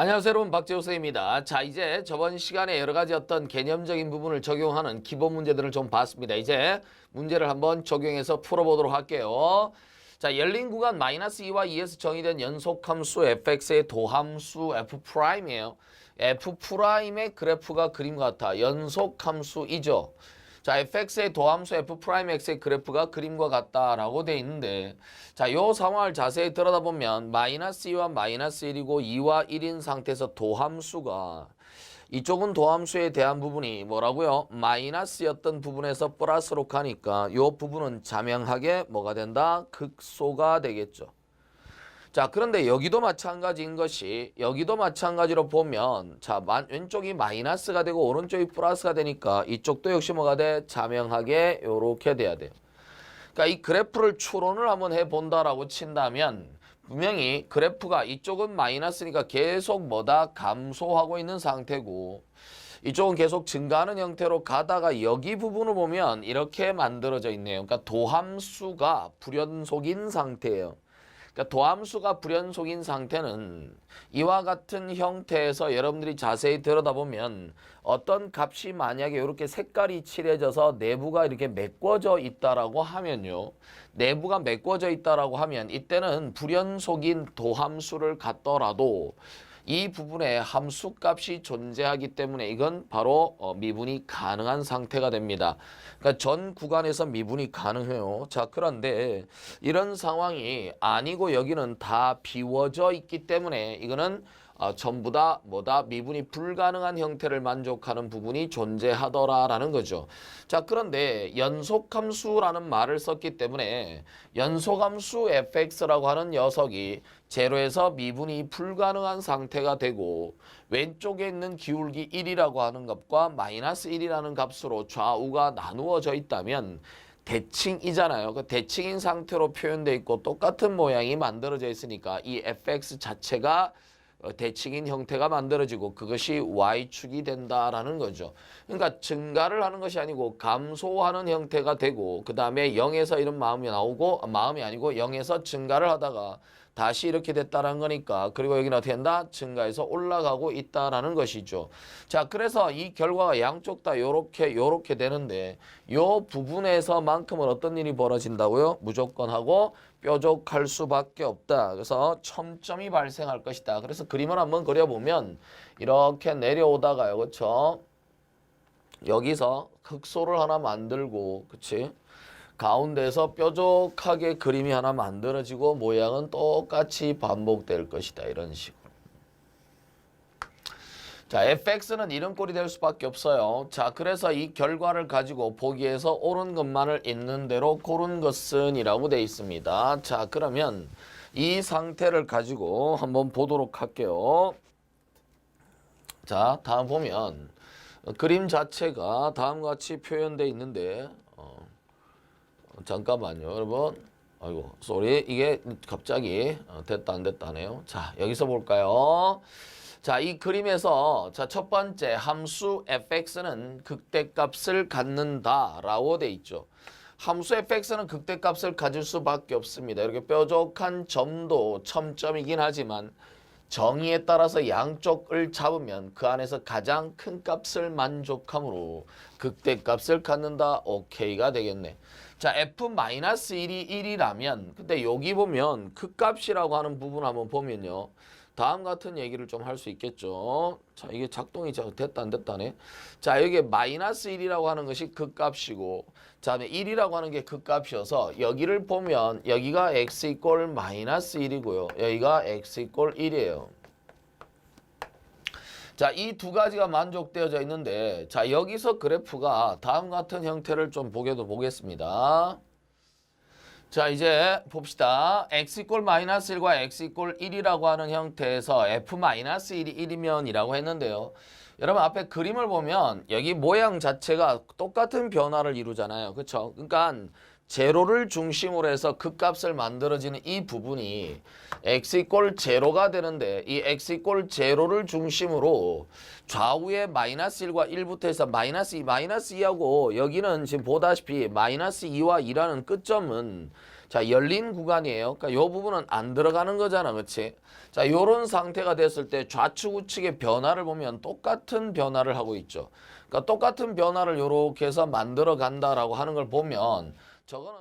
안녕하세요, 여러분. 박재호 선생님입니다. 자, 이제 저번 시간에 여러 가지 어떤 개념적인 부분을 적용하는 기본 문제들을 좀 봤습니다. 이제 문제를 한번 적용해서 풀어보도록 할게요. 자, 열린 구간 -2와 2에서 정의된 연속함수 fx의 도함수 f'이에요. f'의 그래프가 그림 같아. 연속함수이죠. 자, fx의 도함수 f'x의 그래프가 그림과 같다라고 돼 있는데, 자, 요 상황을 자세히 들여다보면 -2와 -1이고 2와 1인 상태에서 도함수가 이쪽은 도함수에 대한 부분이 뭐라고요? 마이너스였던 부분에서 플러스로 가니까 요 부분은 자명하게 뭐가 된다? 극소가 되겠죠. 자, 그런데 여기도 마찬가지인 것이 여기도 마찬가지로 보면 자, 왼쪽이 마이너스가 되고 오른쪽이 플러스가 되니까 이쪽도 역시 뭐가 돼? 자명하게 요렇게 돼야 돼요. 그러니까 이 그래프를 추론을 한번 해본다라고 친다면 분명히 그래프가 이쪽은 마이너스니까 계속 뭐다? 감소하고 있는 상태고 이쪽은 계속 증가하는 형태로 가다가 여기 부분을 보면 이렇게 만들어져 있네요. 그러니까 도함수가 불연속인 상태예요. 그러니까 도함수가 불연속인 상태는 이와 같은 형태에서 여러분들이 자세히 들여다보면 어떤 값이 만약에 이렇게 색깔이 칠해져서 내부가 이렇게 메꿔져 있다라고 하면요. 내부가 메꿔져 있다라고 하면 이때는 불연속인 도함수를 갖더라도 이 부분에 함수값이 존재하기 때문에 이건 바로 미분이 가능한 상태가 됩니다. 그러니까 전 구간에서 미분이 가능해요. 자, 그런데 이런 상황이 아니고 여기는 다 비워져 있기 때문에 이거는 전부 다 뭐다? 미분이 불가능한 형태를 만족하는 부분이 존재하더라라는 거죠. 자, 그런데 연속함수라는 말을 썼기 때문에 연속함수 fx라고 하는 녀석이 제로에서 미분이 불가능한 상태가 되고 왼쪽에 있는 기울기 1이라고 하는 값과 -1이라는 값으로 좌우가 나누어져 있다면 대칭이잖아요. 그 대칭인 상태로 표현되어 있고 똑같은 모양이 만들어져 있으니까 이 fx 자체가 대칭인 형태가 만들어지고 그것이 y축이 된다라는 거죠. 그러니까 증가를 하는 것이 아니고 감소하는 형태가 되고 그 다음에 0에서 이런 마음이 나오고 마음이 아니고 0에서 증가를 하다가 다시 이렇게 됐다라는 거니까 그리고 여기는 어떻게 된다? 증가해서 올라가고 있다라는 것이죠. 자, 그래서 이 결과가 양쪽 다 요렇게 되는데 요 부분에서만큼은 어떤 일이 벌어진다고요? 무조건 하고 뾰족할 수밖에 없다. 그래서 첨점이 발생할 것이다. 그래서 그림을 한번 그려보면 이렇게 내려오다가요. 그렇죠? 여기서 흑소를 하나 만들고 그치? 가운데서 뾰족하게 그림이 하나 만들어지고 모양은 똑같이 반복될 것이다. 이런 식으로. 자, fx는 이런 꼴이 될 수밖에 없어요. 자, 그래서 이 결과를 가지고 보기에서 옳은 것만을 있는 대로 고른 것은 이라고 되어 있습니다. 자, 그러면 이 상태를 가지고 한번 보도록 할게요. 자, 다음 보면 그림 자체가 다음과 같이 표현되어 있는데 잠깐만요, 여러분. 아이고, 쏘리. 이게 갑자기 됐다 안 됐다 하네요. 자, 여기서 볼까요? 자, 이 그림에서 자, 첫 번째 함수 fx는 극대값을 갖는다라고 돼 있죠. 함수 fx는 극대값을 가질 수밖에 없습니다. 이렇게 뾰족한 점도 첨점이긴 하지만 정의에 따라서 양쪽을 잡으면 그 안에서 가장 큰 값을 만족함으로 극대값을 갖는다. 오케이가 되겠네. 자, f-1이 1이라면 근데 여기 보면 극값이라고 하는 부분 한번 보면요. 다음 같은 얘기를 좀 할 수 있겠죠. 자, 이게 작동이 됐다 안 됐다네. 자, 여기 -1이라고 하는 것이 극값이고 자, 1이라고 하는 게 극값이어서 여기를 보면 여기가 x = -1이고요. 여기가 x = 1이에요. 자, 이 두 가지가 만족되어져 있는데 자, 여기서 그래프가 다음 같은 형태를 좀 보겠습니다. 자, 이제 봅시다. x = -1과 x = 1이라고 하는 형태에서 f-1이 1이면 이라고 했는데요. 여러분 앞에 그림을 보면 여기 모양 자체가 똑같은 변화를 이루잖아요. 그렇죠? 그러니까 제로를 중심으로 해서 극값을 만들어지는 이 부분이 x 이꼴 제로가 되는데 이 x 이꼴 제로를 중심으로 좌우에 마이너스 1과 1부터 해서 마이너스 2, 마이너스 2하고 여기는 지금 보다시피 마이너스 2와 2라는 끝점은 자 열린 구간이에요. 그러니까 이 부분은 안 들어가는 거잖아. 그렇지? 자 이런 상태가 됐을 때 좌측 우측의 변화를 보면 똑같은 변화를 하고 있죠. 그러니까 똑같은 변화를 이렇게 해서 만들어 간다라고 하는 걸 보면 저거는